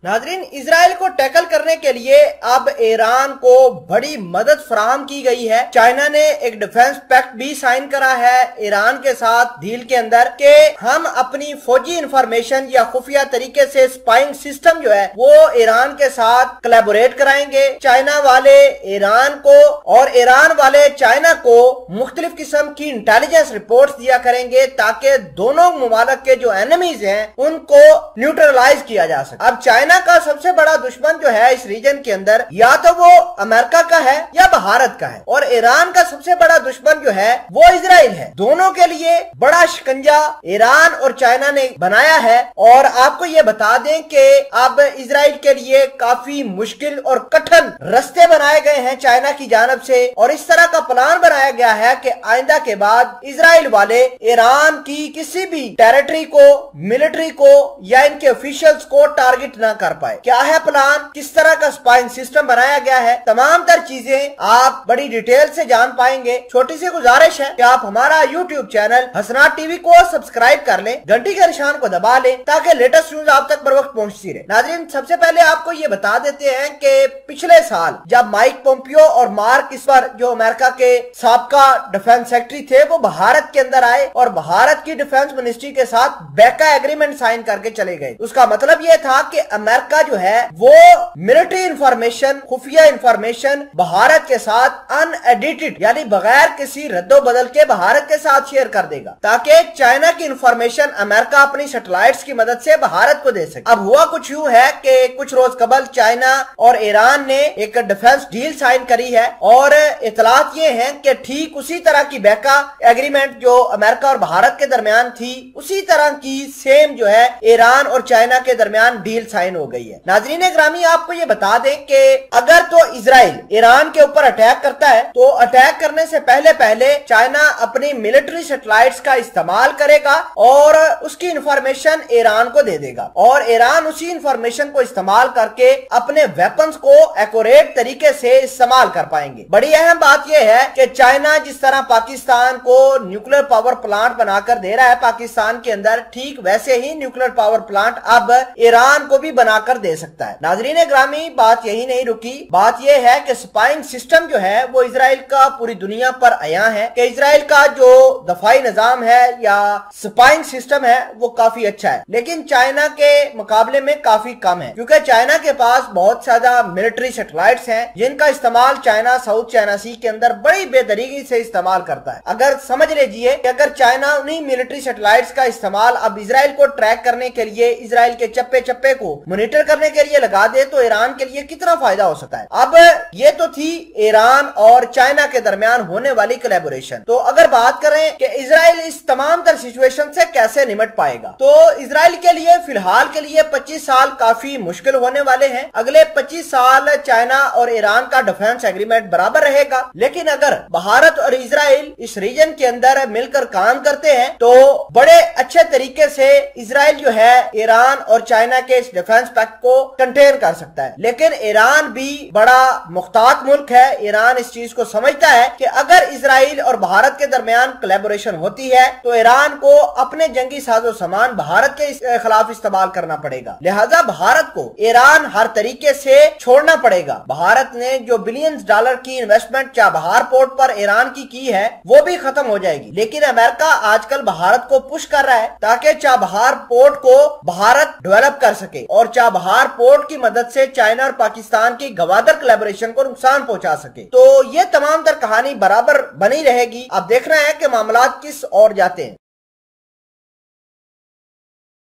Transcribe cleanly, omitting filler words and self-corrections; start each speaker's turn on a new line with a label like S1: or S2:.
S1: नाज़रीन, इसराइल को टैकल करने के लिए अब ईरान को बड़ी मदद फराहम की गई है। चाइना ने एक डिफेंस पैक्ट भी साइन करा है ईरान के साथ डील के अंदर कि हम अपनी फौजी इंफॉर्मेशन या खुफिया तरीके से स्पाइंग सिस्टम जो है वो ईरान के साथ कोलैबोरेट कराएंगे। चाइना वाले ईरान को और ईरान वाले चाइना को मुख्तलिफ किस्म की इंटेलिजेंस रिपोर्ट्स दिया करेंगे ताकि दोनों मुमालिक के जो एनिमीज हैं उनको न्यूट्रलाइज किया जा सके। अब चाइना का सबसे बड़ा दुश्मन जो है इस रीजन के अंदर या तो वो अमेरिका का है या भारत का है, और ईरान का सबसे बड़ा दुश्मन जो है वो इजराइल है। दोनों के लिए बड़ा शिकंजा ईरान और चाइना ने बनाया है। और आपको ये बता दें कि अब इजराइल के लिए काफी मुश्किल और कठिन रास्ते बनाए गए हैं चाइना की जानब से, और इस तरह का प्लान बनाया गया है कि आइंदा के बाद इजराइल वाले ईरान की किसी भी टेरिटरी को, मिलिट्री को या इनके ऑफिशियल्स को टारगेट न कर पाए। क्या है प्लान, किस तरह का स्पाइंग सिस्टम बनाया गया है, तमाम तर चीजें आप बड़ी डिटेल से जान पाएंगे। छोटी सी गुजारिश है कि आप हमारा यूट्यूब चैनल हसनात टीवी को सब्सक्राइब कर लें, घंटी के निशान को दबा लें ताकि लेटेस्ट न्यूज आप तक बर वक्त पहुंचती रहे। नाज़रीन, सबसे पहले आपको ये बता देते हैं कि पिछले साल जब माइक पोम्पियो और मार्क एस्पर जो अमेरिका के साबका डिफेंस सेक्रेटरी थे वो भारत के अंदर आए और भारत की डिफेंस मिनिस्ट्री के साथ बेका एग्रीमेंट साइन करके चले गए। उसका मतलब ये था कि अमेरिका जो है वो मिलिट्री इंफॉर्मेशन, खुफिया इंफॉर्मेशन भारत के साथ अनएडिटेड यानी बगैर किसी रद्दो बदल के भारत के साथ शेयर कर देगा ताकि चाइना की इंफॉर्मेशन अमेरिका अपनी सैटेलाइट्स की मदद से भारत को दे सके। अब हुआ कुछ यूं है कि कुछ रोज कबल चाइना और ईरान ने एक डिफेंस डील साइन करी है और इतलात ये है कि ठीक उसी तरह की बेका एग्रीमेंट जो अमेरिका और भारत के दरमियान थी उसी तरह की सेम जो है ईरान और चाइना के दरमियान डील साइन हो गई है। नाज़रीन ग्रामी, आपको ये बता दें कि अगर तो इजराइल ईरान के ऊपर अटैक करता है तो अटैक करने से पहले पहले चाइना अपनी मिलिट्री सैटेलाइट्स का इस्तेमाल करेगा और उसकी इंफॉर्मेशन ईरान को दे देगा और ईरान उसी इंफॉर्मेशन को इस्तेमाल करके अपने वेपन्स को एक्यूरेट तरीके से इस्तेमाल कर पाएंगे। बड़ी अहम बात यह है कि चाइना जिस तरह पाकिस्तान को न्यूक्लियर पावर प्लांट बनाकर दे रहा है पाकिस्तान के अंदर, ठीक वैसे ही न्यूक्लियर पावर प्लांट अब ईरान को भी बनाकर दे सकता है। नाज़रीन ग्रामी, बात यही नहीं रुकी, बात यह है कि स्पाइंग सिस्टम जो है वो इजराइल का पूरी दुनिया पर आया है कि इजराइल का जो दफाई निजाम है या स्पाइंग सिस्टम है वो काफी अच्छा है, लेकिन चाइना के मुकाबले में काफी कम है क्योंकि चाइना के पास बहुत ज्यादा मिलिट्री सैटेलाइट्स हैं जिनका इस्तेमाल चाइना साउथ चाइना सी के अंदर बड़ी बेदरीगी से इस्तेमाल करता है। अगर समझ लीजिए कि अगर चाइना उन्हीं मिलिट्री सैटेलाइट्स का इस्तेमाल अब इजराइल को ट्रैक करने के लिए, इजराइल के चप्पे चप्पे को मॉनिटर करने के लिए लगा दे तो ईरान के लिए कितना फायदा हो सकता है। अब ये तो थी ईरान और चाइना के दरमियान होने वाली कोलैबोरेशन। तो अगर बात करें कि इजराइल इस तमाम तर सिचुएशन से कैसे निपट पाएगा, तो इजराइल के लिए फिलहाल के लिए 25 साल काफी मुश्किल होने वाले हैं। अगले 25 साल चाइना और ईरान का डिफेंस एग्रीमेंट बराबर रहेगा, लेकिन अगर भारत और इजराइल इस रीजन के अंदर मिलकर काम करते हैं तो बड़े अच्छे तरीके से इजराइल जो है ईरान और चाइना के इस डिफेंस पैक्ट को कंटेन कर सकता है। लेकिन ईरान भी बड़ा मुख्तात मुल्क है, ईरान इस चीज को समझता है कि अगर इजराइल और भारत के दरमियान कोलैबोरेशन होती है तो ईरान को अपने जंगी साजो सामान भारत के खिलाफ इस्तेमाल करना पड़ेगा, लिहाजा भारत को ईरान हर तरीके से छोड़ना पड़ेगा। भारत ने जो बिलियंस डॉलर की इन्वेस्टमेंट चाबहार पोर्ट पर ईरान की है वो भी खत्म हो जाएगी, लेकिन अमेरिका आजकल भारत को पुश कर रहा है ताकि चाबहार पोर्ट को भारत डेवलप कर सके और चाबहार पोर्ट की मदद से चाइना और पाकिस्तान की गवादर कोलैबोरेशन को नुकसान पहुंचा सके। तो ये तमाम तर कहानी बराबर बनी रहेगी। अब देखना है कि मामला किस ओर जाते हैं।